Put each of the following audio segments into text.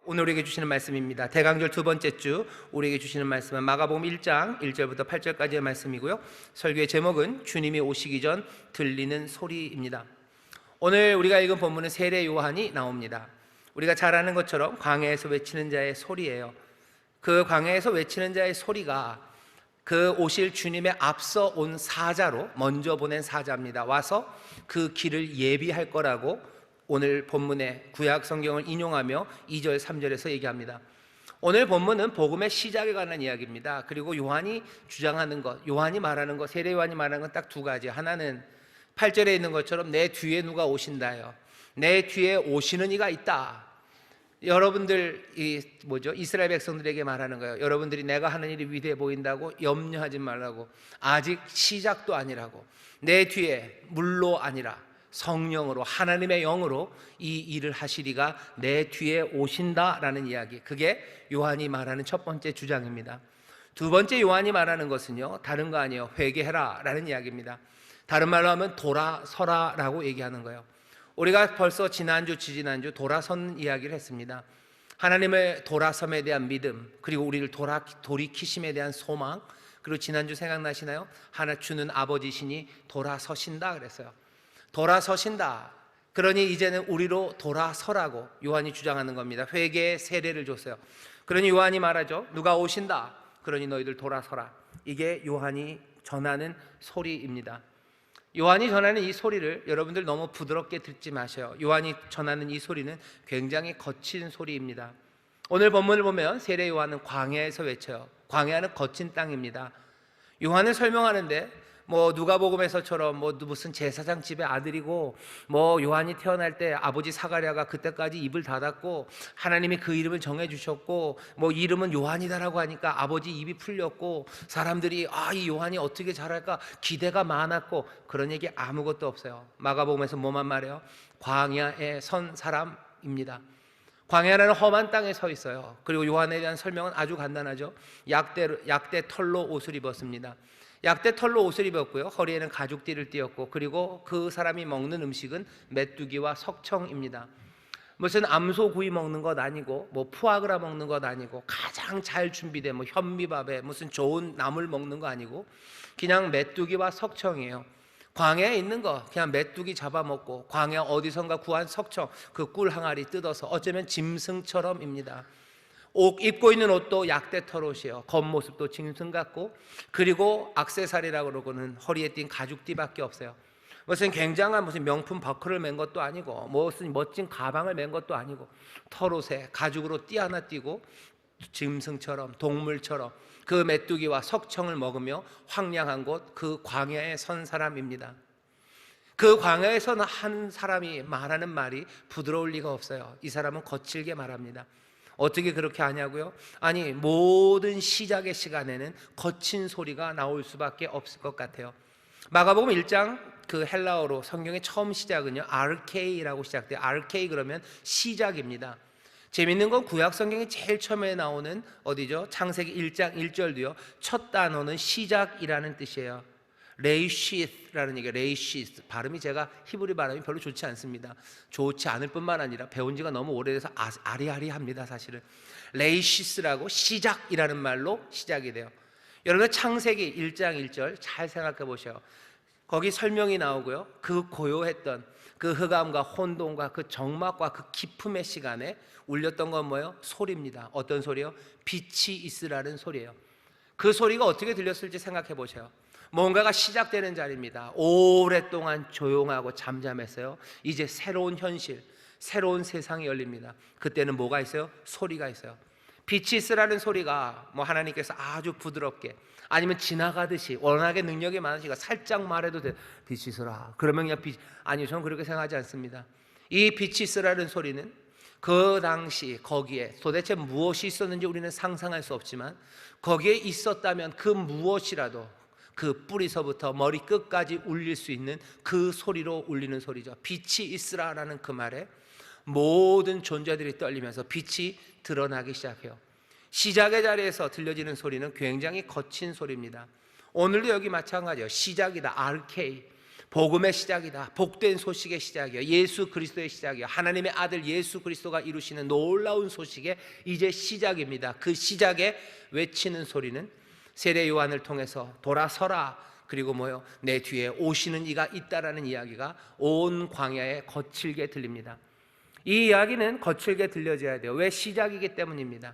오늘 우리에게 주시는 말씀입니다. 대강절 두 번째 주 우리에게 주시는 말씀은 마가복음 1장 1절부터 8절까지의 말씀이고요. 설교의 제목은 주님이 오시기 전 들리는 소리입니다. 오늘 우리가 읽은 본문은 세례 요한이 나옵니다. 우리가 잘 아는 것처럼 광야에서 외치는 자의 소리예요. 그 광야에서 외치는 자의 소리가 그 오실 주님의 앞서 온 사자로 먼저 보낸 사자입니다. 와서 그 길을 예비할 거라고 오늘 본문의 구약 성경을 인용하며 2절 3절에서 얘기합니다. 오늘 본문은 복음의 시작에 관한 이야기입니다. 그리고 요한이 주장하는 것, 요한이 말하는 것, 세례 요한이 말하는 건 딱 두 가지. 하나는 8절에 있는 것처럼 내 뒤에 누가 오신다요, 내 뒤에 오시는 이가 있다. 여러분들 이스라엘 백성들에게 말하는 거예요. 여러분들이 내가 하는 일이 위대해 보인다고 염려하지 말라고. 아직 시작도 아니라고. 내 뒤에 물로 아니라 성령으로, 하나님의 영으로 이 일을 하시리가 내 뒤에 오신다라는 이야기, 그게 요한이 말하는 첫 번째 주장입니다. 두 번째 요한이 말하는 것은요, 다른 거 아니에요. 회개해라 라는 이야기입니다. 다른 말로 하면 돌아서라 라고 얘기하는 거예요. 우리가 벌써 지난주, 지지난주 돌아선 이야기를 했습니다. 하나님의 돌아섬에 대한 믿음, 그리고 우리를 돌이키심에 대한 소망, 그리고 지난주 생각나시나요? 하나 주는 아버지시니 돌아서신다 그랬어요. 돌아서신다. 그러니 이제는 우리로 돌아서라고 요한이 주장하는 겁니다. 회개의 세례를 줬어요. 그러니 요한이 말하죠. 누가 오신다. 그러니 너희들 돌아서라. 이게 요한이 전하는 소리입니다. 요한이 전하는 이 소리를 여러분들 너무 부드럽게 듣지 마셔요. 요한이 전하는 이 소리는 굉장히 거친 소리입니다. 오늘 본문을 보면 세례 요한은 광야에서 외쳐요. 광야는 거친 땅입니다. 요한을 설명하는데 누가복음에서처럼 무슨 제사장 집의 아들이고 요한이 태어날 때 아버지 사가랴가 그때까지 입을 닫았고 하나님이 그 이름을 정해 주셨고 이름은 요한이다라고 하니까 아버지 입이 풀렸고 사람들이 이 요한이 어떻게 자랄까 기대가 많았고, 그런 얘기 아무것도 없어요. 마가복음에서 뭐만 말해요? 광야에 선 사람입니다. 광야라는 험한 땅에 서 있어요. 그리고 요한에 대한 설명은 아주 간단하죠. 약대 털로 옷을 입었습니다. 약대 털로 옷을 입었고요, 허리에는 가죽띠를 띠었고, 그리고 그 사람이 먹는 음식은 메뚜기와 석청입니다. 무슨 암소구이 먹는 것 아니고 푸아그라 먹는 것 아니고 가장 잘 준비된 현미밥에 무슨 좋은 나물 먹는 거 아니고 그냥 메뚜기와 석청이에요. 광야에 있는 거 그냥 메뚜기 잡아먹고 광야 어디선가 구한 석청 그 꿀 항아리 뜯어서 어쩌면 짐승처럼입니다. 입고 있는 옷도 약대 털옷이에요. 겉모습도 짐승 같고, 그리고 액세서리라고 그러고는 허리에 띈 가죽띠밖에 없어요. 무슨 굉장한 무슨 명품 버클을 맨 것도 아니고 무슨 멋진 가방을 맨 것도 아니고 털옷에 가죽으로 띠 하나 띠고 짐승처럼 동물처럼 그 메뚜기와 석청을 먹으며 황량한 곳 그 광야에 선 사람입니다. 그 광야에서는 한 사람이 말하는 말이 부드러울 리가 없어요. 이 사람은 거칠게 말합니다. 어떻게 그렇게 하냐고요? 아니, 모든 시작의 시간에는 거친 소리가 나올 수밖에 없을 것 같아요. 마가복음 1장 그 헬라어로 성경의 처음 시작은요, RK라고 시작돼요. RK 그러면 시작입니다. 재밌는 건 구약 성경이 제일 처음에 나오는 어디죠? 창세기 1장 1절도요. 첫 단어는 시작이라는 뜻이에요. 레이시스라는 얘기예요. 레이시스 발음이 제가 히브리 발음이 별로 좋지 않습니다. 좋지 않을 뿐만 아니라 배운 지가 너무 오래돼서 아리아리합니다. 사실은 레이시스라고 시작이라는 말로 시작이 돼요. 여러분 창세기 1장 1절 잘 생각해 보셔요. 거기 설명이 나오고요. 그 고요했던 그 흑암과 혼돈과 그 적막과 그 기품의 시간에 울렸던 건 뭐예요? 소리입니다. 어떤 소리요? 빛이 있으라는 소리예요. 그 소리가 어떻게 들렸을지 생각해 보세요. 뭔가가 시작되는 자리입니다. 오랫동안 조용하고 잠잠했어요. 이제 새로운 현실, 새로운 세상이 열립니다. 그때는 뭐가 있어요? 소리가 있어요. 빛이 있으라는 소리가 하나님께서 아주 부드럽게 아니면 지나가듯이 워낙에 능력이 많으시니까 살짝 말해도 돼. 빛이 있으라. 그러면 그냥 아니요, 저는 그렇게 생각하지 않습니다. 이 빛이 있으라는 소리는 그 당시 거기에 도대체 무엇이 있었는지 우리는 상상할 수 없지만 거기에 있었다면 그 무엇이라도 그 뿌리서부터 머리 끝까지 울릴 수 있는 그 소리로 울리는 소리죠. 빛이 있으라라는 그 말에 모든 존재들이 떨리면서 빛이 드러나기 시작해요. 시작의 자리에서 들려지는 소리는 굉장히 거친 소리입니다. 오늘도 여기 마찬가지예요. 시작이다. RK. 복음의 시작이다. 복된 소식의 시작이요. 예수 그리스도의 시작이요. 하나님의 아들 예수 그리스도가 이루시는 놀라운 소식의 이제 시작입니다. 그 시작에 외치는 소리는 세례 요한을 통해서 돌아서라, 그리고 뭐요? 내 뒤에 오시는 이가 있다라는 이야기가 온 광야에 거칠게 들립니다. 이 이야기는 거칠게 들려져야 돼요. 왜? 시작이기 때문입니다.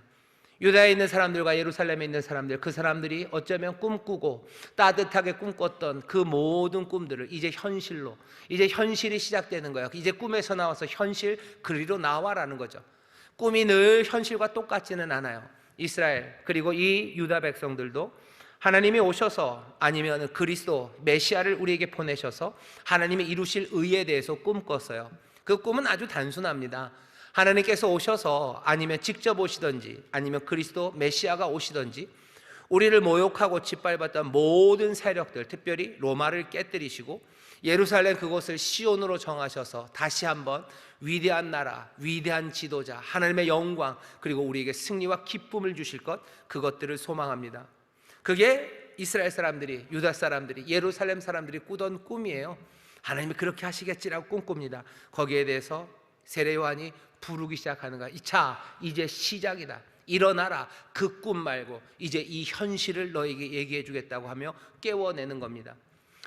유다에 있는 사람들과 예루살렘에 있는 사람들, 그 사람들이 어쩌면 꿈꾸고 따뜻하게 꿈꿨던 그 모든 꿈들을 이제 현실로, 이제 현실이 시작되는 거예요. 이제 꿈에서 나와서 현실 그리로 나와라는 거죠. 꿈이 늘 현실과 똑같지는 않아요. 이스라엘 그리고 이 유다 백성들도 하나님이 오셔서, 아니면 그리스도 메시아를 우리에게 보내셔서 하나님이 이루실 의에 대해서 꿈꿨어요. 그 꿈은 아주 단순합니다. 하나님께서 오셔서, 아니면 직접 오시든지, 아니면 그리스도 메시아가 오시든지 우리를 모욕하고 짓밟았던 모든 세력들, 특별히 로마를 깨뜨리시고 예루살렘 그곳을 시온으로 정하셔서 다시 한번 위대한 나라, 위대한 지도자, 하나님의 영광, 그리고 우리에게 승리와 기쁨을 주실 것, 그것들을 소망합니다. 그게 이스라엘 사람들이, 유다 사람들이, 예루살렘 사람들이 꾸던 꿈이에요. 하나님이 그렇게 하시겠지라고 꿈꿉니다. 거기에 대해서 세례 요한이 부르기 시작하는 거야. 자, 이제 시작이다. 일어나라. 그 꿈 말고 이제 이 현실을 너에게 얘기해 주겠다고 하며 깨워내는 겁니다.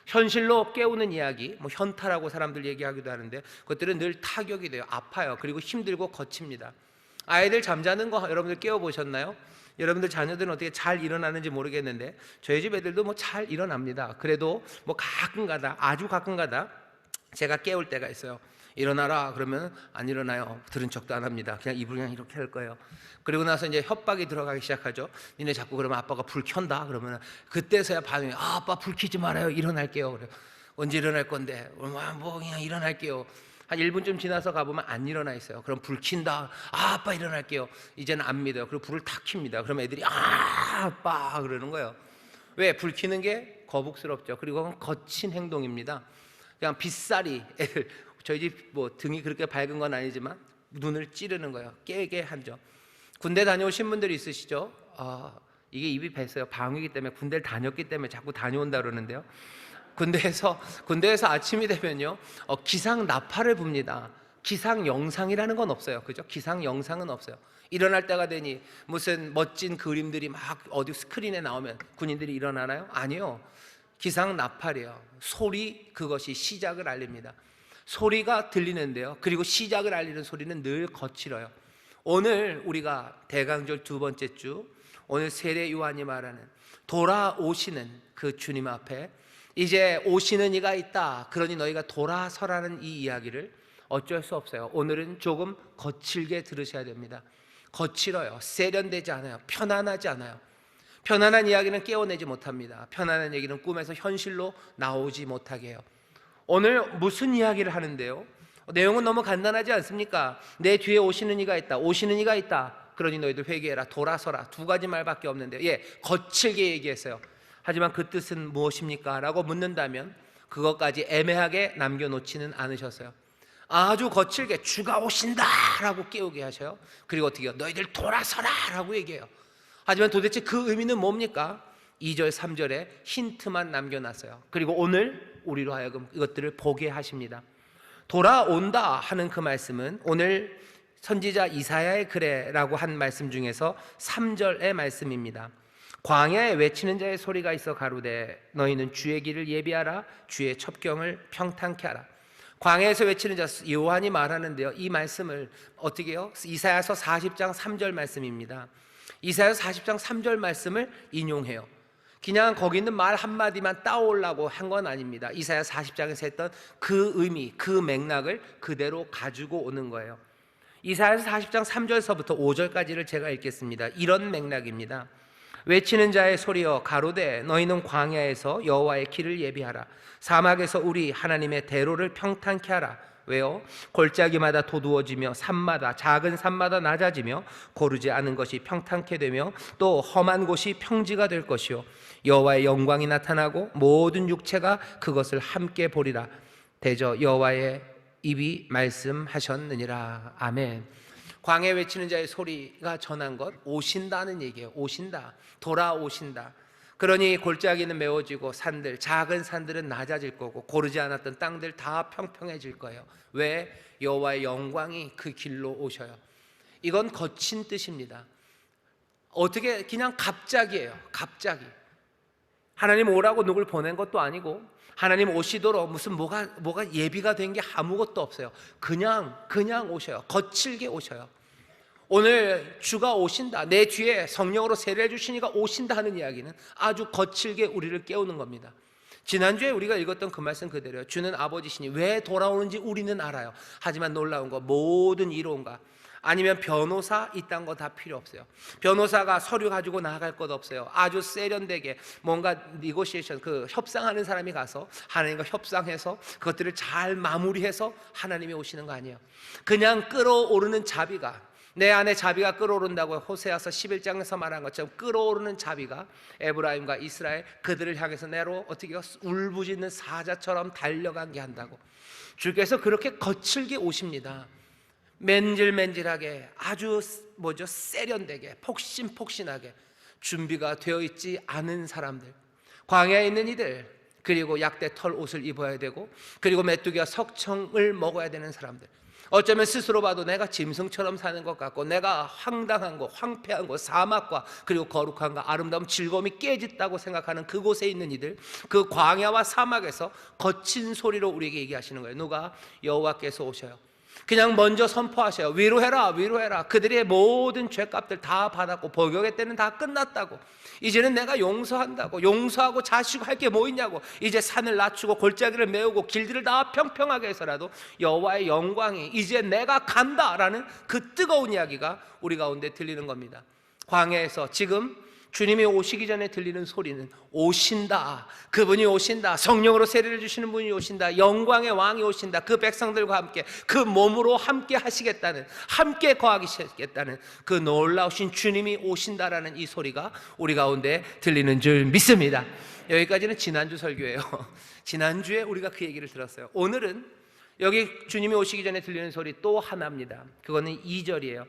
현실로 깨우는 이야기, 뭐 현타라고 사람들 얘기하기도 하는데, 그것들은 늘 타격이 돼요. 아파요. 그리고 힘들고 거칩니다. 아이들 잠자는 거 여러분들 깨워보셨나요? 여러분들 자녀들은 어떻게 잘 일어나는지 모르겠는데 저희 집 애들도 뭐 잘 일어납니다. 그래도 뭐 가끔가다, 아주 가끔가다 제가 깨울 때가 있어요. 일어나라 그러면 안 일어나요. 들은 척도 안 합니다. 그냥 입을 그냥 이렇게 할 거예요. 그리고 나서 이제 협박이 들어가기 시작하죠. 니네 자꾸 그러면 아빠가 불 켠다 그러면 그때서야 반응이, 아빠 불 켜지 말아요. 일어날게요. 그래요. 언제 일어날 건데? 뭐 그냥 일어날게요. 한 1분쯤 지나서 가보면 안 일어나 있어요. 그럼 불 킨다. 아빠 일어날게요. 이제는 안 믿어요. 그리고 불을 탁 킵니다. 그러면 애들이 아빠 그러는 거예요. 왜? 불 켜는 게 거북스럽죠. 그리고 그건 거친 행동입니다. 그냥 빗살이, 애들 저희 집 뭐 등이 그렇게 밝은 건 아니지만 눈을 찌르는 거예요. 깨게 하죠. 군대 다녀오신 분들이 있으시죠? 이게 입이 뱄어요. 방위기 때문에, 군대를 다녔기 때문에 자꾸 다녀온다 그러는데요. 군대에서 아침이 되면요, 기상 나팔을 붑니다. 기상 영상이라는 건 없어요. 그죠? 기상 영상은 없어요. 일어날 때가 되니 무슨 멋진 그림들이 막 어디 스크린에 나오면 군인들이 일어나나요? 아니요. 기상 나팔이에요. 소리, 그것이 시작을 알립니다. 소리가 들리는데요, 그리고 시작을 알리는 소리는 늘 거칠어요. 오늘 우리가 대강절 두 번째 주, 오늘 세례 요한이 말하는 돌아오시는 그 주님 앞에 이제 오시는 이가 있다, 그러니 너희가 돌아서라는 이 이야기를 어쩔 수 없어요. 오늘은 조금 거칠게 들으셔야 됩니다. 거칠어요. 세련되지 않아요. 편안하지 않아요. 편안한 이야기는 깨워내지 못합니다. 편안한 얘기는 꿈에서 현실로 나오지 못하게 해요. 오늘 무슨 이야기를 하는데요? 내용은 너무 간단하지 않습니까? 내 뒤에 오시는 이가 있다. 오시는 이가 있다. 그러니 너희들 회개해라. 돌아서라. 두 가지 말밖에 없는데요. 거칠게 얘기했어요. 하지만 그 뜻은 무엇입니까? 라고 묻는다면 그것까지 애매하게 남겨놓지는 않으셨어요. 아주 거칠게 주가 오신다 라고 깨우게 하셔요. 그리고 어떻게 해요? 너희들 돌아서라 라고 얘기해요. 하지만 도대체 그 의미는 뭡니까? 2절 3절에 힌트만 남겨놨어요. 그리고 오늘 우리로 하여금 이것들을 보게 하십니다. 돌아온다 하는 그 말씀은 오늘 선지자 이사야의 글에라고 한 말씀 중에서 3절의 말씀입니다. 광야에 외치는 자의 소리가 있어 가로되 너희는 주의 길을 예비하라. 주의 첩경을 평탄케 하라. 광야에서 외치는 자 요한이 말하는데요, 이 말씀을 어떻게 해요? 이사야서 40장 3절 말씀입니다. 이사야서 40장 3절 말씀을 인용해요. 그냥 거기 있는 말 한마디만 따오려고 한 건 아닙니다. 이사야 40장에서 했던 그 의미, 그 맥락을 그대로 가지고 오는 거예요. 이사야서 40장 3절서부터 5절까지를 제가 읽겠습니다. 이런 맥락입니다. 외치는 자의 소리여 가로되 너희는 광야에서 여호와의 길을 예비하라. 사막에서 우리 하나님의 대로를 평탄케 하라. 왜요? 골짜기마다 도두어지며 산마다, 작은 산마다 낮아지며 고르지 않은 것이 평탄케 되며 또 험한 곳이 평지가 될 것이요 여호와의 영광이 나타나고 모든 육체가 그것을 함께 보리라. 대저 여호와의 입이 말씀하셨느니라. 아멘. 광야에 외치는 자의 소리가 전한 것, 오신다는 얘기예요. 오신다, 돌아오신다. 그러니 골짜기는 메워지고 산들, 작은 산들은 낮아질 거고 고르지 않았던 땅들 다 평평해질 거예요. 왜? 여호와의 영광이 그 길로 오셔요. 이건 거친 뜻입니다. 어떻게 그냥 갑자기예요. 갑자기. 하나님 오라고 누굴 보낸 것도 아니고 하나님 오시도록 무슨 뭐가 예비가 된 게 아무것도 없어요. 그냥 오셔요. 거칠게 오셔요. 오늘 주가 오신다, 내 뒤에 성령으로 세례해 주시니까 오신다 하는 이야기는 아주 거칠게 우리를 깨우는 겁니다. 지난주에 우리가 읽었던 그 말씀 그대로요. 주는 아버지시니 왜 돌아오는지 우리는 알아요. 하지만 놀라운 거 모든 이론가 아니면 변호사 이딴 거 다 필요 없어요. 변호사가 서류 가지고 나아갈 것 없어요. 아주 세련되게 뭔가 니고시에이션, 협상하는 사람이 가서 하나님과 협상해서 그것들을 잘 마무리해서 하나님이 오시는 거 아니에요. 그냥 끌어오르는 자비가, 내 안에 자비가 끌어오른다고 호세아서 11장에서 말한 것처럼 끌어오르는 자비가 에브라임과 이스라엘 그들을 향해서 내로 어떻게 울부짖는 사자처럼 달려가게 한다고. 주께서 그렇게 거칠게 오십니다. 맨질맨질하게 아주 세련되게 폭신폭신하게 준비가 되어 있지 않은 사람들, 광야에 있는 이들, 그리고 약대 털 옷을 입어야 되고 그리고 메뚜기와 석청을 먹어야 되는 사람들, 어쩌면 스스로 봐도 내가 짐승처럼 사는 것 같고 내가 황당한 거, 황폐한 거, 사막과 그리고 거룩함과 아름다움, 즐거움이 깨졌다고 생각하는 그곳에 있는 이들, 그 광야와 사막에서 거친 소리로 우리에게 얘기하시는 거예요. 누가? 여호와께서 오셔요. 그냥 먼저 선포하셔요. 위로해라, 위로해라. 그들의 모든 죄값들 다 받았고 복역의 때는 다 끝났다고. 이제는 내가 용서한다고. 용서하고 자시고 할 게 뭐 있냐고. 이제 산을 낮추고 골짜기를 메우고 길들을 다 평평하게 해서라도 여호와의 영광이 이제 내가 간다라는 그 뜨거운 이야기가 우리 가운데 들리는 겁니다. 광야에서 지금 주님이 오시기 전에 들리는 소리는 오신다, 그분이 오신다, 성령으로 세례를 주시는 분이 오신다, 영광의 왕이 오신다, 그 백성들과 함께 그 몸으로 함께 하시겠다는, 함께 거하시겠다는 그 놀라우신 주님이 오신다라는 이 소리가 우리 가운데 들리는 줄 믿습니다. 여기까지는 지난주 설교예요. 지난주에 우리가 그 얘기를 들었어요. 오늘은 여기 주님이 오시기 전에 들리는 소리 또 하나입니다. 그거는 2절이에요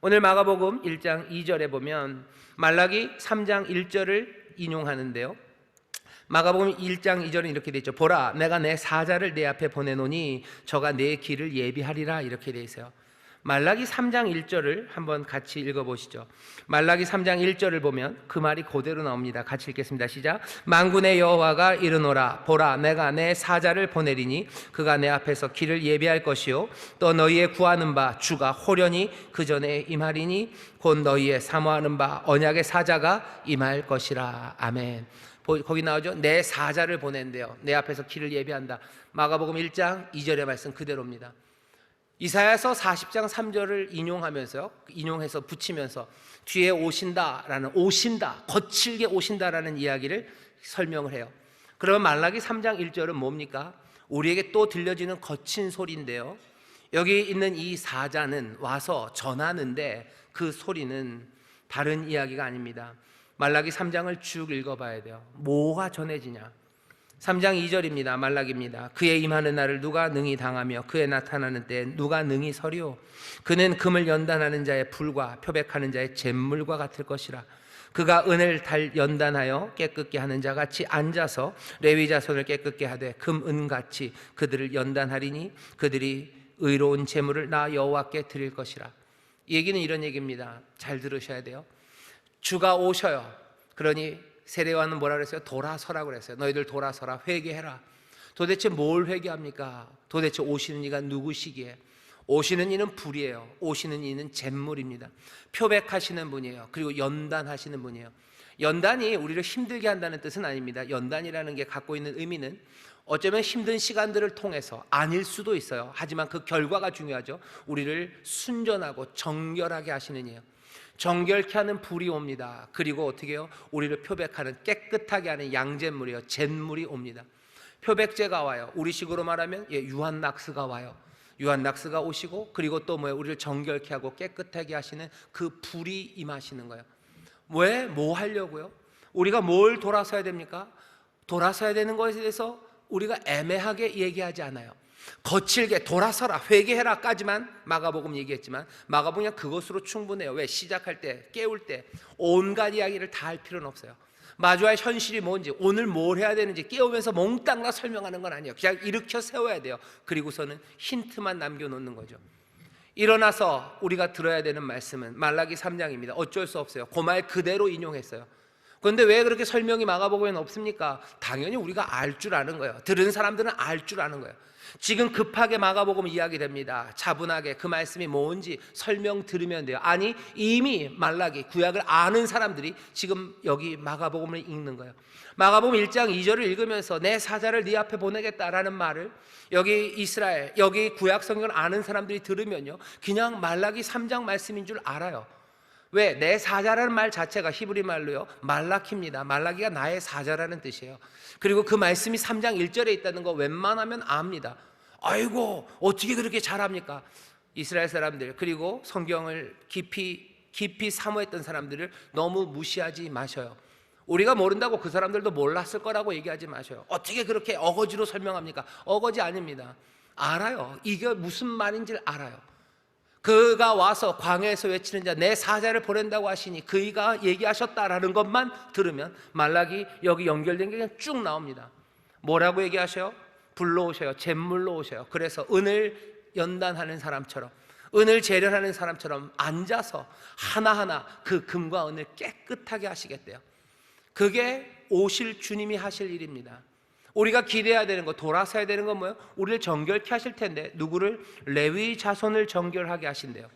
오늘 마가복음 1장 2절에 보면 말라기 3장 1절을 인용하는데요, 마가복음 1장 2절은 이렇게 되어 있죠. 보라, 내가 내 사자를 내 앞에 보내노니 저가 내 길을 예비하리라, 이렇게 되어 있어요. 말라기 3장 1절을 한번 같이 읽어보시죠. 말라기 3장 1절을 보면 그 말이 그대로 나옵니다. 같이 읽겠습니다. 시작. 만군의 여호와가 이르노라, 보라, 내가 내 사자를 보내리니 그가 내 앞에서 길을 예비할 것이요 또 너희의 구하는 바 주가 호련히 그 전에 임하리니 곧 너희의 사모하는 바 언약의 사자가 임할 것이라. 아멘. 거기 나오죠. 내 사자를 보낸대요. 내 앞에서 길을 예비한다. 마가복음 1장 2절의 말씀 그대로입니다. 이사야서 40장 3절을 인용해서 붙이면서 뒤에 오신다라는, 오신다, 거칠게 오신다라는 이야기를 설명을 해요. 그러면 말라기 3장 1절은 뭡니까? 우리에게 또 들려지는 거친 소리인데요, 여기 있는 이 사자는 와서 전하는데 그 소리는 다른 이야기가 아닙니다. 말라기 3장을 쭉 읽어봐야 돼요. 뭐가 전해지냐? 3장 2절입니다. 말라기입니다. 그의 임하는 날을 누가 능히 당하며 그의 나타나는 때에 누가 능히 서리오? 그는 금을 연단하는 자의 불과 표백하는 자의 잿물과 같을 것이라. 그가 은을 연단하여 깨끗게 하는 자같이 앉아서 레위 자손을 깨끗게 하되 금은같이 그들을 연단하리니 그들이 의로운 잿물을 나 여호와께 드릴 것이라. 이 얘기는 이런 얘기입니다. 잘 들으셔야 돼요. 주가 오셔요. 그러니 세례요한은 뭐라 그랬어요? 돌아서라고 그랬어요. 너희들 돌아서라, 회개해라. 도대체 뭘 회개합니까? 도대체 오시는 이가 누구시기에? 오시는 이는 불이에요. 오시는 이는 잿물입니다. 표백하시는 분이에요. 그리고 연단하시는 분이에요. 연단이 우리를 힘들게 한다는 뜻은 아닙니다. 연단이라는 게 갖고 있는 의미는 어쩌면 힘든 시간들을 통해서, 아닐 수도 있어요. 하지만 그 결과가 중요하죠. 우리를 순전하고 정결하게 하시는 이에요. 정결케 하는 불이 옵니다. 그리고 어떻게 해요? 우리를 표백하는, 깨끗하게 하는 양잿물이요, 잿물이 옵니다. 표백제가 와요. 우리식으로 말하면 유한낙스가 와요. 유한낙스가 오시고, 그리고 또 뭐예요? 우리를 정결케 하고 깨끗하게 하시는 그 불이 임하시는 거예요. 왜? 뭐 하려고요? 우리가 뭘 돌아서야 됩니까? 돌아서야 되는 것에 대해서 우리가 애매하게 얘기하지 않아요. 거칠게 돌아서라, 회개해라까지만 마가복음 얘기했지만 마가복음은 그것으로 충분해요. 왜? 시작할 때, 깨울 때 온갖 이야기를 다 할 필요는 없어요. 마주할 현실이 뭔지, 오늘 뭘 해야 되는지 깨우면서 몽땅 다 설명하는 건 아니에요. 그냥 일으켜 세워야 돼요. 그리고서는 힌트만 남겨놓는 거죠. 일어나서 우리가 들어야 되는 말씀은 말라기 3장입니다. 어쩔 수 없어요. 그 말 그대로 인용했어요. 그런데 왜 그렇게 설명이 마가복음에는 없습니까? 당연히 우리가 알 줄 아는 거예요. 들은 사람들은 알 줄 아는 거예요. 지금 급하게 마가복음 이야기됩니다. 차분하게 그 말씀이 뭔지 설명 들으면 돼요. 아니, 이미 말라기 구약을 아는 사람들이 지금 여기 마가복음을 읽는 거예요. 마가복음 1장 2절을 읽으면서 내 사자를 네 앞에 보내겠다라는 말을 여기 이스라엘, 여기 구약 성경을 아는 사람들이 들으면요, 그냥 말라기 3장 말씀인 줄 알아요. 왜? 내 사자라는 말 자체가 히브리 말로요, 말라키입니다. 말라기가 나의 사자라는 뜻이에요. 그리고 그 말씀이 3장 1절에 있다는 거 웬만하면 압니다. 아이고, 어떻게 그렇게 잘합니까? 이스라엘 사람들, 그리고 성경을 깊이 사모했던 사람들을 너무 무시하지 마셔요. 우리가 모른다고 그 사람들도 몰랐을 거라고 얘기하지 마셔요. 어떻게 그렇게 어거지로 설명합니까? 어거지 아닙니다. 알아요. 이게 무슨 말인지 알아요. 그가 와서 광야에서 외치는 자, 내 사자를 보낸다고 하시니 그이가 얘기하셨다라는 것만 들으면 말라기 여기 연결된 게 그냥 쭉 나옵니다. 뭐라고 얘기하셔요? 불러오셔요. 잿물로 오셔요. 그래서 은을 연단하는 사람처럼, 은을 재련하는 사람처럼 앉아서 하나하나 그 금과 은을 깨끗하게 하시겠대요. 그게 오실 주님이 하실 일입니다. 우리가 기대해야 되는 거, 돌아서야 되는 건 뭐예요? 우리를 정결케 하실 텐데, 누구를? 레위 자손을 정결하게 하신대요.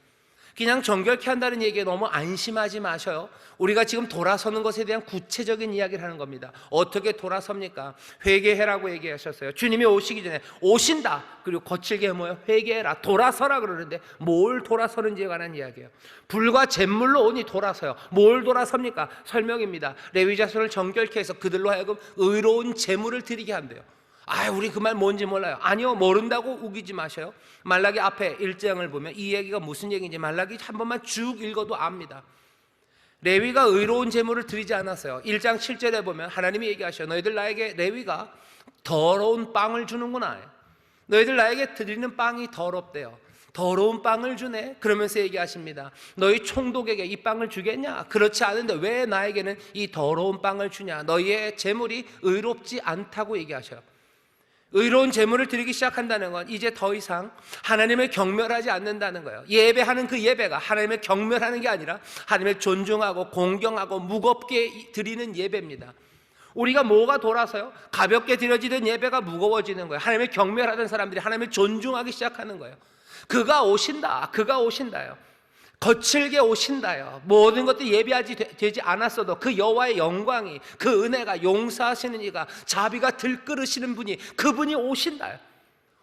그냥 정결케 한다는 얘기에 너무 안심하지 마셔요. 우리가 지금 돌아서는 것에 대한 구체적인 이야기를 하는 겁니다. 어떻게 돌아섭니까? 회개해라고 얘기하셨어요. 주님이 오시기 전에 오신다. 그리고 거칠게 뭐예요? 회개해라. 돌아서라 그러는데 뭘 돌아서는지에 관한 이야기예요. 불과 잿물로 오니 돌아서요. 뭘 돌아섭니까? 설명입니다. 레위 자손을 정결케 해서 그들로 하여금 의로운 제물을 드리게 한대요. 우리 그 말 뭔지 몰라요. 아니요, 모른다고 우기지 마셔요. 말라기 앞에 1장을 보면 이 얘기가 무슨 얘기인지 말라기 한 번만 쭉 읽어도 압니다. 레위가 의로운 제물을 드리지 않았어요. 1장 7절에 보면 하나님이 얘기하셔요. 너희들 나에게, 레위가 더러운 빵을 주는구나. 너희들 나에게 드리는 빵이 더럽대요. 더러운 빵을 주네. 그러면서 얘기하십니다. 너희 총독에게 이 빵을 주겠냐? 그렇지 않은데 왜 나에게는 이 더러운 빵을 주냐? 너희의 제물이 의롭지 않다고 얘기하셔요. 의로운 제물을 드리기 시작한다는 건 이제 더 이상 하나님을 경멸하지 않는다는 거예요. 예배하는 그 예배가 하나님을 경멸하는 게 아니라 하나님을 존중하고 공경하고 무겁게 드리는 예배입니다. 우리가 뭐가 돌아서요? 가볍게 드려지던 예배가 무거워지는 거예요. 하나님을 경멸하던 사람들이 하나님을 존중하기 시작하는 거예요. 그가 오신다. 그가 오신다요. 거칠게 오신다요. 모든 것도 예비하지 되지 않았어도 그 여호와의 영광이, 그 은혜가, 용서하시는 이가, 자비가 들끓으시는 분이, 그분이 오신다요.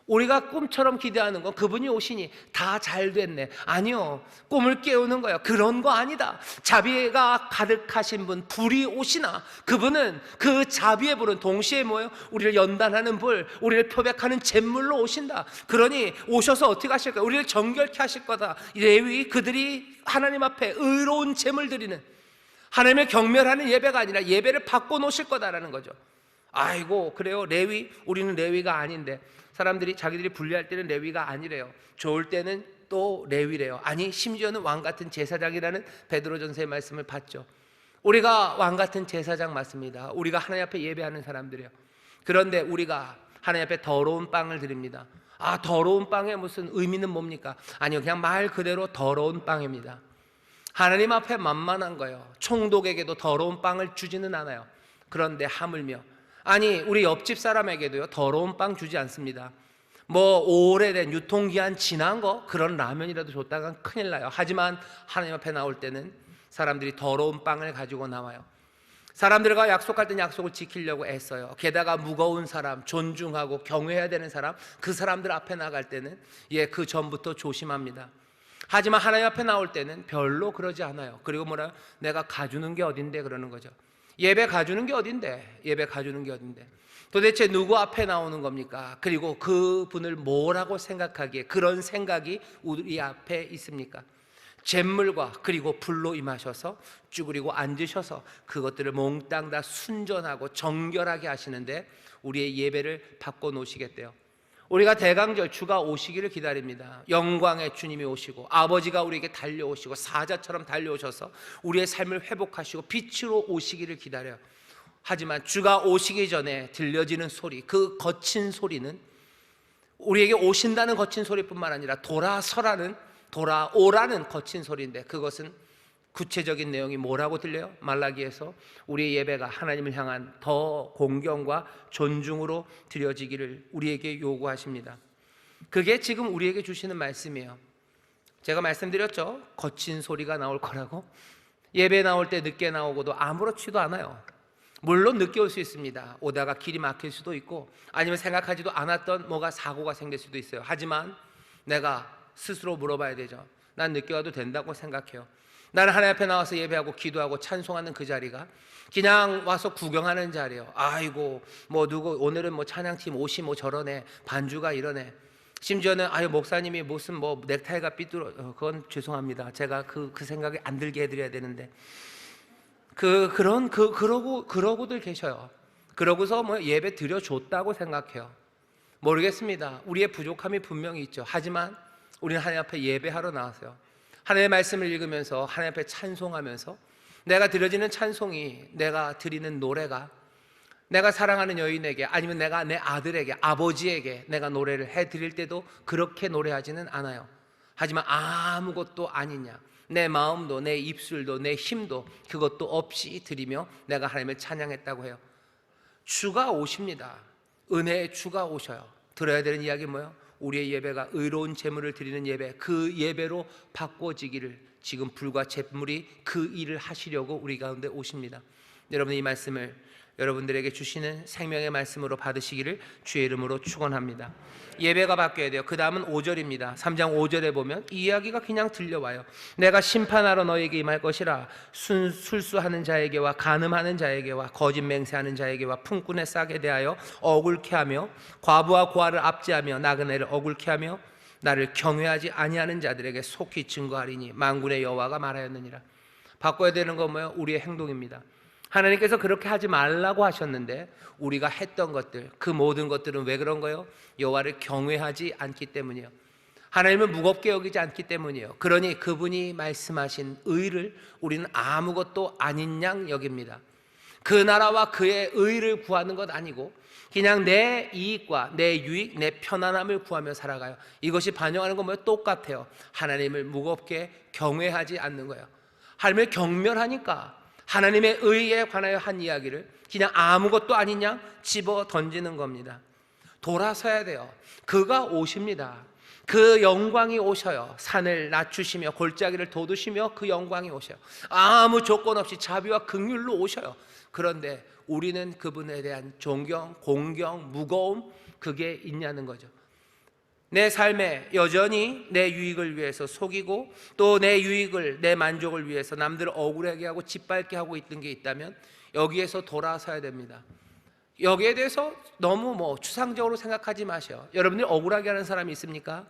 우리가 꿈처럼 기대하는 건 그분이 오시니 다 잘 됐네. 아니요, 꿈을 깨우는 거예요. 그런 거 아니다. 자비가 가득하신 분, 불이 오시나 그분은 그 자비의 불은 동시에 뭐예요? 우리를 연단하는 불, 우리를 표백하는 잿물로 오신다. 그러니 오셔서 어떻게 하실 거예요? 우리를 정결케 하실 거다. 레위, 그들이 하나님 앞에 의로운 제물 드리는, 하나님을 경멸하는 예배가 아니라 예배를 받고 노실 거다라는 거죠. 아이고, 그래요? 레위? 우리는 레위가 아닌데. 사람들이 자기들이 분리할 때는 레위가 아니래요. 좋을 때는 또 레위래요. 아니, 심지어는 왕같은 제사장이라는 베드로전서의 말씀을 봤죠. 우리가 왕같은 제사장 맞습니다. 우리가 하나님 앞에 예배하는 사람들이에요. 그런데 우리가 하나님 앞에 더러운 빵을 드립니다. 더러운 빵의 무슨 의미는 뭡니까? 아니요, 그냥 말 그대로 더러운 빵입니다. 하나님 앞에 만만한 거예요. 총독에게도 더러운 빵을 주지는 않아요. 그런데 하물며, 아니, 우리 옆집 사람에게도요, 더러운 빵 주지 않습니다. 뭐 오래된 유통기한 지난 거, 그런 라면이라도 줬다간 큰일 나요. 하지만 하나님 앞에 나올 때는 사람들이 더러운 빵을 가지고 나와요. 사람들과 약속할 땐 약속을 지키려고 애써요. 게다가 무거운 사람, 존중하고 경외해야 되는 사람, 그 사람들 앞에 나갈 때는 그 전부터 조심합니다. 하지만 하나님 앞에 나올 때는 별로 그러지 않아요. 그리고 뭐라, 내가 가주는 게 어딘데 그러는 거죠. 예배 가주는 게 어딘데? 예배 가주는 게 어딘데? 도대체 누구 앞에 나오는 겁니까? 그리고 그분을 뭐라고 생각하기에 그런 생각이 우리 앞에 있습니까? 잿물과 그리고 불로 임하셔서 쭈그리고 앉으셔서 그것들을 몽땅 다 순전하고 정결하게 하시는데 우리의 예배를 받고 노시겠대요. 우리가 대강절 주가 오시기를 기다립니다. 영광의 주님이 오시고 아버지가 우리에게 달려오시고 사자처럼 달려오셔서 우리의 삶을 회복하시고 빛으로 오시기를 기다려요. 하지만 주가 오시기 전에 들려지는 소리, 그 거친 소리는 우리에게 오신다는 거친 소리뿐만 아니라 돌아오라는 거친 소리인데, 그것은 구체적인 내용이 뭐라고 들려요? 말라기에서 우리의 예배가 하나님을 향한 더 공경과 존중으로 드려지기를 우리에게 요구하십니다. 그게 지금 우리에게 주시는 말씀이에요. 제가 말씀드렸죠, 거친 소리가 나올 거라고. 예배 나올 때 늦게 나오고도 아무렇지도 않아요. 물론 늦게 올 수 있습니다. 오다가 길이 막힐 수도 있고, 아니면 생각하지도 않았던 뭐가 사고가 생길 수도 있어요. 하지만 내가 스스로 물어봐야 되죠. 난 늦게 와도 된다고 생각해요. 나는 하나님 앞에 나와서 예배하고 기도하고 찬송하는 그 자리가 그냥 와서 구경하는 자리예요. 아이고 뭐 누구 오늘은 뭐 찬양팀 옷이 뭐 저러네, 반주가 이러네. 심지어는 아유 목사님이 무슨 뭐 넥타이가 삐뚤어, 그건 죄송합니다. 제가 그 생각이 안 들게 해드려야 되는데 그러고들 계셔요. 그러고서 뭐 예배 드려줬다고 생각해요. 모르겠습니다. 우리의 부족함이 분명히 있죠. 하지만 우리는 하나님 앞에 예배하러 나왔어요. 하나님의 말씀을 읽으면서 하나님 앞에 찬송하면서 내가 드려지는 찬송이, 내가 드리는 노래가 내가 사랑하는 여인에게, 아니면 내가 내 아들에게, 아버지에게 내가 노래를 해드릴 때도 그렇게 노래하지는 않아요. 하지만 아무것도 아니냐, 내 마음도 내 입술도 내 힘도 그것도 없이 드리며 내가 하나님을 찬양했다고 해요. 주가 오십니다. 은혜의 주가 오셔요. 들어야 되는 이야기 뭐예요? 우리의 예배가 의로운 제물을 드리는 예배, 그 예배로 바꿔지기를 지금 불과 제물이 그 일을 하시려고 우리 가운데 오십니다. 여러분, 이 말씀을 여러분들에게 주시는 생명의 말씀으로 받으시기를 주의 이름으로 축원합니다. 예배가 바뀌어야 돼요. 그 다음은 5절입니다. 3장 5절에 보면 이 이야기가 그냥 들려와요. 내가 심판하러 너에게 임할 것이라. 술수하는 자에게와 간음하는 자에게와 거짓 맹세하는 자에게와 품꾼의 싹에 대하여 억울케 하며, 과부와 고아를 압제하며 나그네를 억울케 하며 나를 경외하지 아니하는 자들에게 속히 증거하리니 만군의 여호와가 말하였느니라. 바꿔야 되는 건 뭐예요? 우리의 행동입니다. 하나님께서 그렇게 하지 말라고 하셨는데 우리가 했던 것들, 그 모든 것들은 왜 그런 거예요? 여호와를 경외하지 않기 때문이에요. 하나님을 무겁게 여기지 않기 때문이에요. 그러니 그분이 말씀하신 의를 우리는 아무것도 아닌 양 여깁니다. 그 나라와 그의 의를 구하는 것 아니고 그냥 내 이익과 내 유익, 내 편안함을 구하며 살아가요. 이것이 반영하는 건 뭐예요? 똑같아요. 하나님을 무겁게 경외하지 않는 거예요. 하나님을 경멸하니까 하나님의 의에 관하여 한 이야기를 그냥 아무것도 아닌 양 집어 던지는 겁니다. 돌아서야 돼요. 그가 오십니다. 그 영광이 오셔요. 산을 낮추시며 골짜기를 돋우시며 그 영광이 오셔요. 아무 조건 없이 자비와 긍휼로 오셔요. 그런데 우리는 그분에 대한 존경, 공경, 무거움, 그게 있냐는 거죠. 내 삶에 여전히 내 유익을 위해서 속이고 또 내 유익을, 내 만족을 위해서 남들을 억울하게 하고 짓밟게 하고 있던 게 있다면 여기에서 돌아서야 됩니다. 여기에 대해서 너무 추상적으로 생각하지 마셔요. 여러분들이 억울하게 하는 사람이 있습니까?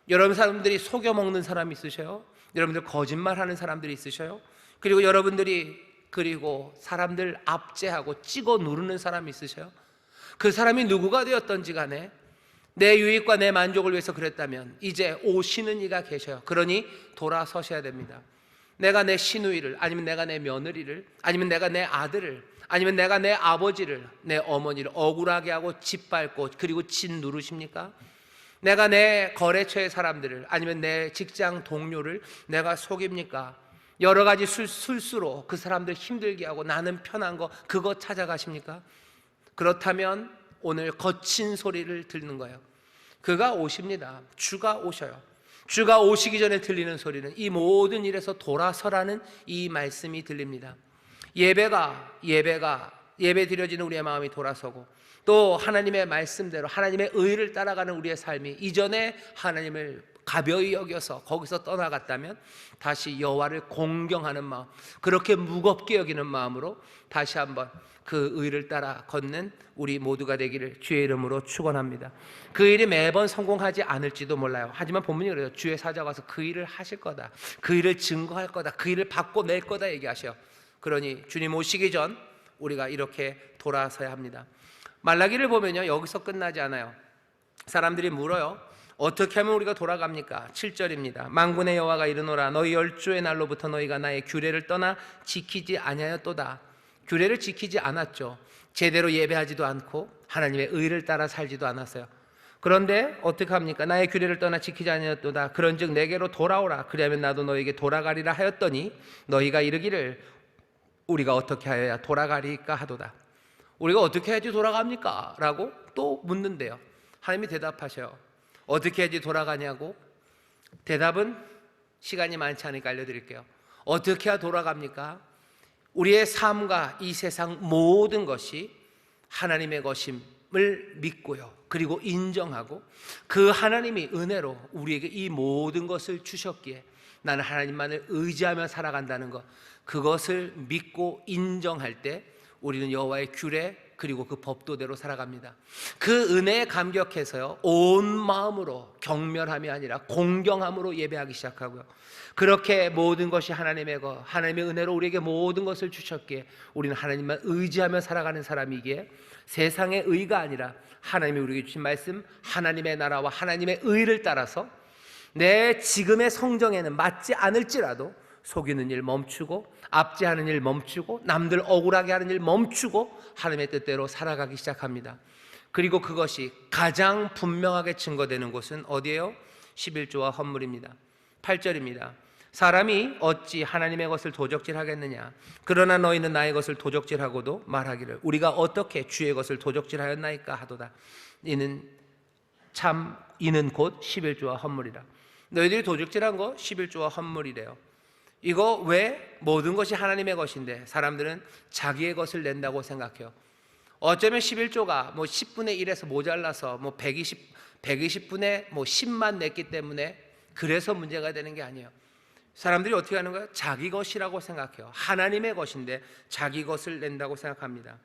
여러분 사람들이 속여먹는 사람이 있으셔요? 여러분들 거짓말하는 사람들이 있으셔요? 그리고 여러분들이 사람들 압제하고 찍어 누르는 사람이 있으셔요? 그 사람이 누구가 되었던지 간에 내 유익과 내 만족을 위해서 그랬다면 이제 오시는 이가 계셔요. 그러니 돌아서셔야 됩니다. 내가 내 시누이를, 아니면 내가 내 며느리를, 아니면 내가 내 아들을, 아니면 내가 내 아버지를, 내 어머니를 억울하게 하고 짓밟고 그리고 짓 누르십니까? 내가 내 거래처의 사람들을, 아니면 내 직장 동료를 내가 속입니까? 여러 가지 술수로 그 사람들 힘들게 하고 나는 편한 거 그거 찾아가십니까? 그렇다면 오늘 거친 소리를 듣는 거예요. 그가 오십니다. 주가 오셔요. 주가 오시기 전에 들리는 소리는 이 모든 일에서 돌아서라는 이 말씀이 들립니다. 예배 드려지는 우리의 마음이 돌아서고 또 하나님의 말씀대로 하나님의 의를 따라가는 우리의 삶이 이전에 하나님을 가벼이 여겨서 거기서 떠나갔다면 다시 여호와를 공경하는 마음, 그렇게 무겁게 여기는 마음으로 다시 한번 그 의를 따라 걷는 우리 모두가 되기를 주의 이름으로 축원합니다. 그 일이 매번 성공하지 않을지도 몰라요. 하지만 본문이 그래요. 주의 사자가 와서 그 일을 하실 거다, 그 일을 증거할 거다, 그 일을 바꿔낼 거다 얘기하셔요. 그러니 주님 오시기 전 우리가 이렇게 돌아서야 합니다. 말라기를 보면요, 여기서 끝나지 않아요. 사람들이 물어요. 어떻게 하면 우리가 돌아갑니까? 7절입니다. 만군의 여호와가 이르노라. 너희 열조의 날로부터 너희가 나의 규례를 떠나 지키지 아니하였도다. 규례를 지키지 않았죠. 제대로 예배하지도 않고 하나님의 의를 따라 살지도 않았어요. 그런데 어떻게 합니까? 나의 규례를 떠나 지키지 아니하였도다. 그런즉 내게로 돌아오라. 그리하면 나도 너에게 돌아가리라 하였더니 너희가 이르기를 우리가 어떻게 하여야 돌아가리까 하도다. 우리가 어떻게 해야지 돌아갑니까? 라고 또 묻는데요. 하나님이 대답하셔요. 어떻게 해야지 돌아가냐고? 대답은 시간이 많지 않으니까 알려드릴게요. 어떻게 해야 돌아갑니까? 우리의 삶과 이 세상 모든 것이 하나님의 것임을 믿고요, 그리고 인정하고 그 하나님이 은혜로 우리에게 이 모든 것을 주셨기에 나는 하나님만을 의지하며 살아간다는 것, 그것을 믿고 인정할 때 우리는 여호와의 규례 그리고 그 법도대로 살아갑니다. 그 은혜에 감격해서요, 온 마음으로 경멸함이 아니라 공경함으로 예배하기 시작하고요, 그렇게 모든 것이 하나님의 것, 하나님의 은혜로 우리에게 모든 것을 주셨기에 우리는 하나님만 의지하며 살아가는 사람이기에 세상의 의가 아니라 하나님이 우리에게 주신 말씀, 하나님의 나라와 하나님의 의를 따라서 내 지금의 성정에는 맞지 않을지라도 속이는 일 멈추고, 압제하는 일 멈추고, 남들 억울하게 하는 일 멈추고 하나님의 뜻대로 살아가기 시작합니다. 그리고 그것이 가장 분명하게 증거되는 곳은 어디예요? 11조와 헌물입니다. 8절입니다. 사람이 어찌 하나님의 것을 도적질하겠느냐? 그러나 너희는 나의 것을 도적질하고도 말하기를 우리가 어떻게 주의 것을 도적질하였나이까 하도다. 이는 곧 11조와 헌물이라. 너희들이 도적질한 거 11조와 헌물이래요. 이거 왜? 모든 것이 하나님의 것인데 사람들은 자기의 것을 낸다고 생각해요. 어쩌면 11조가 10분의 1에서 모자라서 120분의 10만 냈기 때문에 그래서 문제가 되는 게 아니에요. 사람들이 어떻게 하는 거예요? 자기 것이라고 생각해요. 하나님의 것인데 자기 것을 낸다고 생각합니다.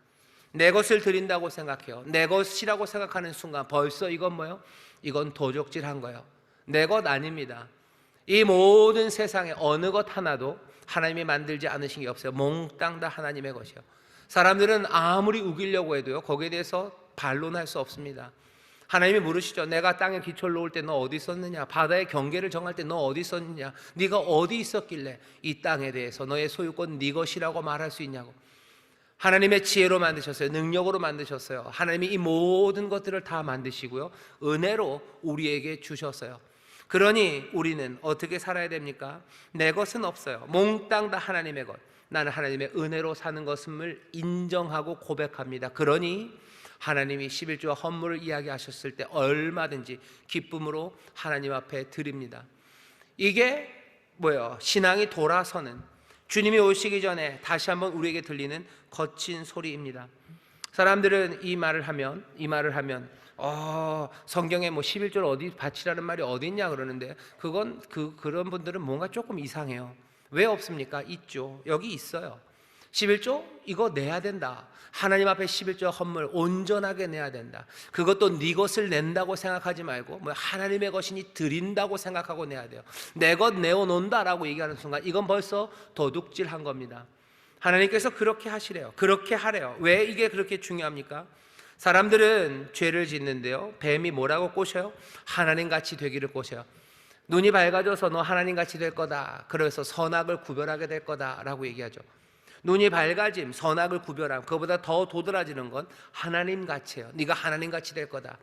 내 것을 드린다고 생각해요. 내 것이라고 생각하는 순간 벌써 이건 뭐예요? 이건 도적질한 거예요. 내 것 아닙니다. 이 모든 세상에 어느 것 하나도 하나님이 만들지 않으신 게 없어요. 몽땅 다 하나님의 것이요. 사람들은 아무리 우기려고 해도요, 거기에 대해서 반론할 수 없습니다. 하나님이 물으시죠. 내가 땅에 기초를 놓을 때 너 어디 있었느냐? 바다의 경계를 정할 때 너 어디 있었느냐? 네가 어디 있었길래 이 땅에 대해서 너의 소유권 네 것이라고 말할 수 있냐고. 하나님의 지혜로 만드셨어요. 능력으로 만드셨어요. 하나님이 이 모든 것들을 다 만드시고요, 은혜로 우리에게 주셨어요. 그러니 우리는 어떻게 살아야 됩니까? 내 것은 없어요. 몽땅 다 하나님의 것. 나는 하나님의 은혜로 사는 것임을 인정하고 고백합니다. 그러니 하나님이 11조와 헌물을 이야기하셨을 때 얼마든지 기쁨으로 하나님 앞에 드립니다. 이게 뭐예요? 신앙이 돌아서는, 주님이 오시기 전에 다시 한번 우리에게 들리는 거친 소리입니다. 사람들은 이 말을 하면 성경에 11조를 어디 바치라는 말이 어디 있냐 그러는데, 그런 분들은 뭔가 조금 이상해요. 왜 없습니까? 있죠. 여기 있어요. 11조 이거 내야 된다. 하나님 앞에 11조 헌물 온전하게 내야 된다. 그것도 네 것을 낸다고 생각하지 말고 하나님의 것이니 드린다고 생각하고 내야 돼요. 내 것 내어놓는다라고 얘기하는 순간 이건 벌써 도둑질한 겁니다. 하나님께서 그렇게 하시래요. 그렇게 하래요. 왜 이게 그렇게 중요합니까? 사람들은 죄를 짓는데요, 뱀이 뭐라고 꼬셔요? 하나님같이 되기를 꼬셔요. 눈이 밝아져서 너 하나님같이 될 거다, 그래서 선악을 구별하게 될 거다라고 얘기하죠. 눈이 밝아짐, 선악을 구별함, 그거보다 더 도드라지는 건 하나님같이예요. 네가 하나님같이 될 거다.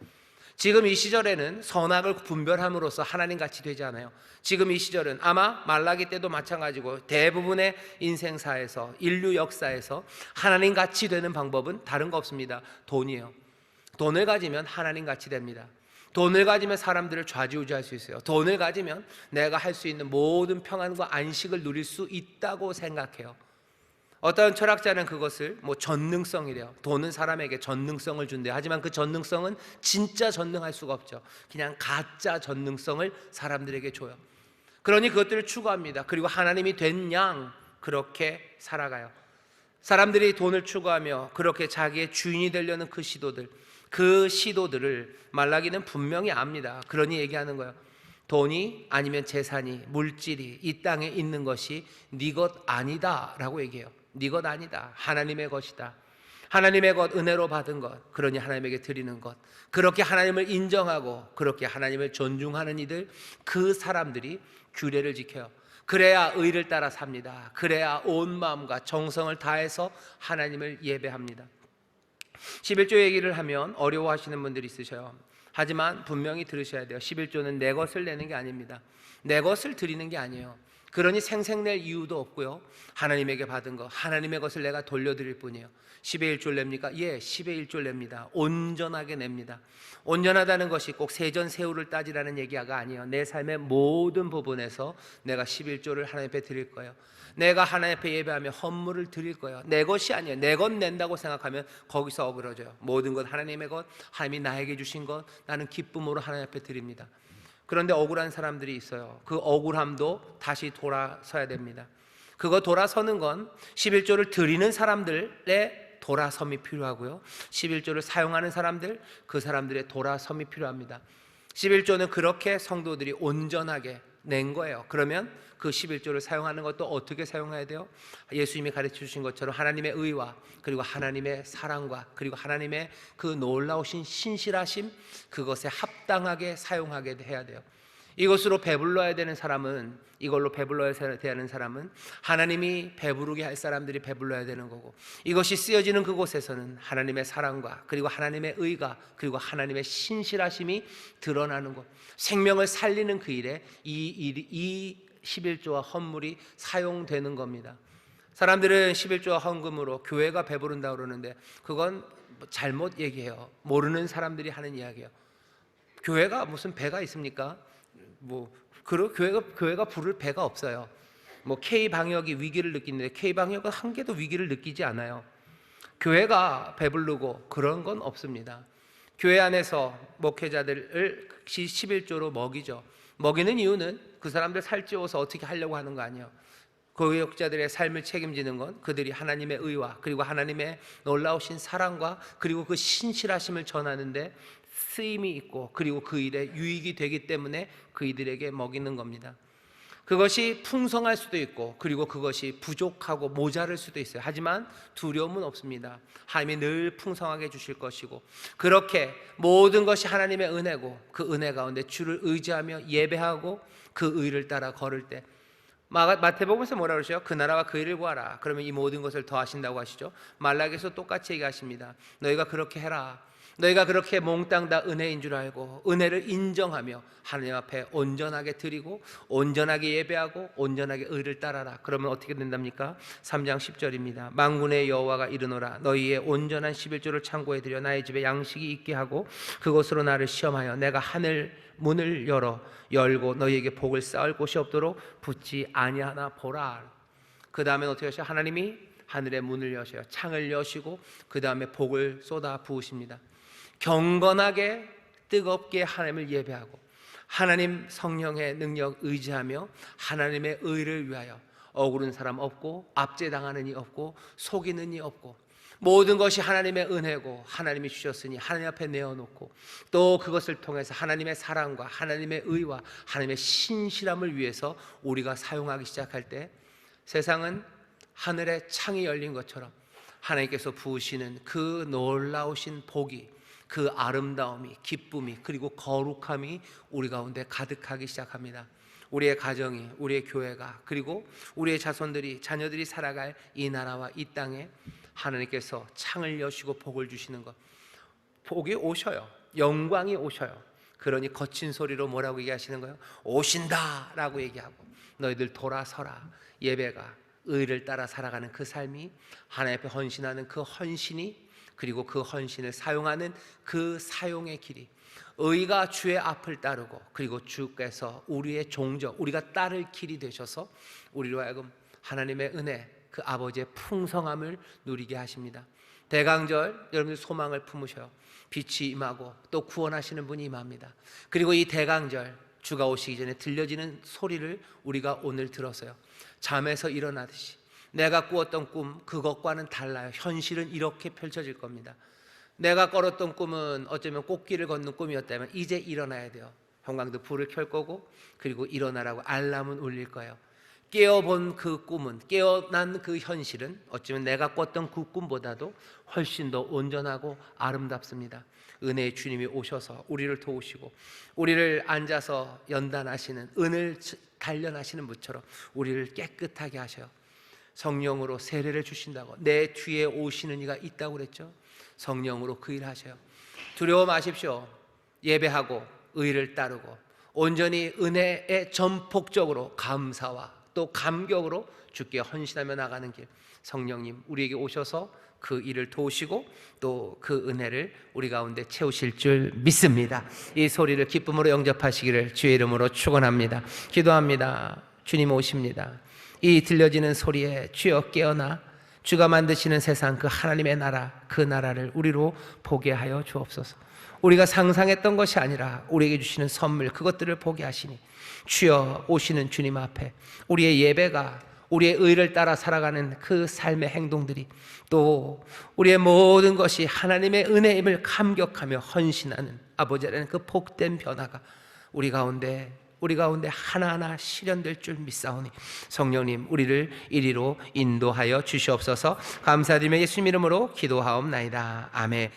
지금 이 시절에는 선악을 분별함으로써 하나님같이 되지 않아요. 지금 이 시절은 아마 말라기 때도 마찬가지고 대부분의 인생사에서, 인류 역사에서 하나님같이 되는 방법은 다른 거 없습니다. 돈이에요. 돈을 가지면 하나님같이 됩니다. 돈을 가지면 사람들을 좌지우지할 수 있어요. 돈을 가지면 내가 할 수 있는 모든 평안과 안식을 누릴 수 있다고 생각해요. 어떤 철학자는 그것을 전능성이래요. 돈은 사람에게 전능성을 준대요. 하지만 그 전능성은 진짜 전능할 수가 없죠. 그냥 가짜 전능성을 사람들에게 줘요. 그러니 그것들을 추구합니다. 그리고 하나님이 된 양 그렇게 살아가요. 사람들이 돈을 추구하며 그렇게 자기의 주인이 되려는 그 시도들을 말라기는 분명히 압니다. 그러니 얘기하는 거예요. 돈이 아니면 재산이, 물질이 이 땅에 있는 것이 네 것 아니다 라고 얘기해요. 네 것 아니다. 하나님의 것이다. 하나님의 것, 은혜로 받은 것, 그러니 하나님에게 드리는 것, 그렇게 하나님을 인정하고 그렇게 하나님을 존중하는 이들, 그 사람들이 규례를 지켜요. 그래야 의를 따라 삽니다. 그래야 온 마음과 정성을 다해서 하나님을 예배합니다. 11조 얘기를 하면 어려워하시는 분들이 있으셔요. 하지만 분명히 들으셔야 돼요. 11조는 내 것을 내는 게 아닙니다. 내 것을 드리는 게 아니에요. 그러니 생색낼 이유도 없고요. 하나님에게 받은 것, 하나님의 것을 내가 돌려드릴 뿐이에요. 10의 1조를 냅니까? 예, 10의 1조를 냅니다. 온전하게 냅니다. 온전하다는 것이 꼭 세전세우를 따지라는 얘기가 아니에요. 내 삶의 모든 부분에서 내가 11조를 하나님 앞에 드릴 거예요. 내가 하나님 앞에 예배하며 헌물을 드릴 거예요. 내 것이 아니에요. 내 것 낸다고 생각하면 거기서 어그러져요. 모든 것 하나님의 것, 하나님이 나에게 주신 것, 나는 기쁨으로 하나님 앞에 드립니다. 그런데 억울한 사람들이 있어요. 그 억울함도 다시 돌아서야 됩니다. 그거 돌아서는 건 11조를 드리는 사람들의 돌아섬이 필요하고요, 11조를 사용하는 사람들, 그 사람들의 돌아섬이 필요합니다. 11조는 그렇게 성도들이 온전하게 낸 거예요. 그러면 그 11조를 사용하는 것도 어떻게 사용해야 돼요? 예수님이 가르쳐 주신 것처럼 하나님의 의와 그리고 하나님의 사랑과 그리고 하나님의 그 놀라우신 신실하심, 그것에 합당하게 사용하게 해야 돼요. 이것으로 배불러야 되는 사람은, 이걸로 배불러야 되는 사람은 하나님이 배부르게 할 사람들이 배불러야 되는 거고, 이것이 쓰여지는 그곳에서는 하나님의 사랑과 그리고 하나님의 의가 그리고 하나님의 신실하심이 드러나는 것, 생명을 살리는 그 일에 이 11조와 헌물이 사용되는 겁니다. 사람들은 11조와 헌금으로 교회가 배부른다고 그러는데 그건 잘못 얘기해요. 모르는 사람들이 하는 이야기예요. 교회가 무슨 배가 있습니까? 교회가 부를 배가 없어요. K방역이 위기를 느끼는데 K방역은 한 개도 위기를 느끼지 않아요. 교회가 배부르고 그런 건 없습니다. 교회 안에서 목회자들을 11조로 먹이죠. 먹이는 이유는 그 사람들 살찌워서 어떻게 하려고 하는 거 아니에요. 교역자들의 삶을 책임지는 건 그들이 하나님의 의와 그리고 하나님의 놀라우신 사랑과 그리고 그 신실하심을 전하는데 쓰임이 있고 그리고 그 일에 유익이 되기 때문에 그이들에게 먹이는 겁니다. 그것이 풍성할 수도 있고 그리고 그것이 부족하고 모자랄 수도 있어요. 하지만 두려움은 없습니다. 하나님이 늘 풍성하게 주실 것이고, 그렇게 모든 것이 하나님의 은혜고 그 은혜 가운데 주를 의지하며 예배하고 그 의를 따라 걸을 때, 마태복음에서 뭐라 그러죠? 그 나라와 그 일을 구하라, 그러면 이 모든 것을 더하신다고 하시죠. 말라기에서 똑같이 얘기하십니다. 너희가 그렇게 해라. 너희가 그렇게 몽땅 다 은혜인 줄 알고 은혜를 인정하며 하나님 앞에 온전하게 드리고 온전하게 예배하고 온전하게 의를 따라라. 그러면 어떻게 된답니까? 3장 10절입니다. 만군의 여호와가 이르노라, 너희의 온전한 11조를 창고에 들여 나의 집에 양식이 있게 하고 그것으로 나를 시험하여 내가 하늘 문을 열고 너희에게 복을 쌓을 곳이 없도록 붙지 아니하나 보라. 그 다음에 어떻게 하셔? 하나님이 하늘의 문을 여셔요. 창을 여시고 그 다음에 복을 쏟아 부으십니다. 경건하게 뜨겁게 하나님을 예배하고 하나님 성령의 능력 의지하며 하나님의 의를 위하여 억울한 사람 없고 압제당하는 이 없고 속이는 이 없고, 모든 것이 하나님의 은혜고 하나님이 주셨으니 하나님 앞에 내어놓고 또 그것을 통해서 하나님의 사랑과 하나님의 의와 하나님의 신실함을 위해서 우리가 사용하기 시작할 때 세상은 하늘의 창이 열린 것처럼 하나님께서 부으시는 그 놀라우신 복이, 그 아름다움이, 기쁨이 그리고 거룩함이 우리 가운데 가득하기 시작합니다. 우리의 가정이, 우리의 교회가 그리고 우리의 자손들이, 자녀들이 살아갈 이 나라와 이 땅에 하나님께서 창을 여시고 복을 주시는 것, 복이 오셔요. 영광이 오셔요. 그러니 거친 소리로 뭐라고 얘기하시는 거예요? 오신다 라고 얘기하고, 너희들 돌아서라. 예배가 의를 따라 살아가는 그 삶이, 하나님 앞에 헌신하는 그 헌신이, 그리고 그 헌신을 사용하는 그 사용의 길이, 의가 주의 앞을 따르고 그리고 주께서 우리의 종적, 우리가 따를 길이 되셔서 우리로 하여금 하나님의 은혜, 그 아버지의 풍성함을 누리게 하십니다. 대강절 여러분들 소망을 품으셔요. 빛이 임하고 또 구원하시는 분이 임합니다. 그리고 이 대강절 주가 오시기 전에 들려지는 소리를 우리가 오늘 들었어요. 잠에서 일어나듯이 내가 꾸었던 꿈, 그것과는 달라요. 현실은 이렇게 펼쳐질 겁니다. 내가 꿔었던 꿈은 어쩌면 꽃길을 걷는 꿈이었다면 이제 일어나야 돼요. 형광등 불을 켤 거고 그리고 일어나라고 알람은 울릴 거예요. 깨어본 그 꿈은, 깨어난 그 현실은 어쩌면 내가 꿨던 그 꿈보다도 훨씬 더 온전하고 아름답습니다. 은혜의 주님이 오셔서 우리를 도우시고 우리를 앉아서 연단하시는, 은을 단련하시는 분처럼 우리를 깨끗하게 하셔요. 성령으로 세례를 주신다고, 내 뒤에 오시는 이가 있다고 그랬죠. 성령으로 그 일 하셔요. 두려워 마십시오. 예배하고 의를 따르고 온전히 은혜에 전폭적으로 감사와 또 감격으로 주께 헌신하며 나가는 길, 성령님 우리에게 오셔서 그 일을 도우시고 또 그 은혜를 우리 가운데 채우실 줄 믿습니다. 이 소리를 기쁨으로 영접하시기를 주의 이름으로 축원합니다. 기도합니다. 주님 오십니다. 이 들려지는 소리에 주여 깨어나 주가 만드시는 세상, 그 하나님의 나라, 그 나라를 우리로 보게 하여 주옵소서. 우리가 상상했던 것이 아니라 우리에게 주시는 선물, 그것들을 보게 하시니 주여 오시는 주님 앞에 우리의 예배가, 우리의 의를 따라 살아가는 그 삶의 행동들이, 또 우리의 모든 것이 하나님의 은혜임을 감격하며 헌신하는 아버지라는 그 복된 변화가 우리 가운데 하나하나 실현될 줄 믿사오니 성령님 우리를 이리로 인도하여 주시옵소서. 감사드리며 예수님 이름으로 기도하옵나이다. 아멘.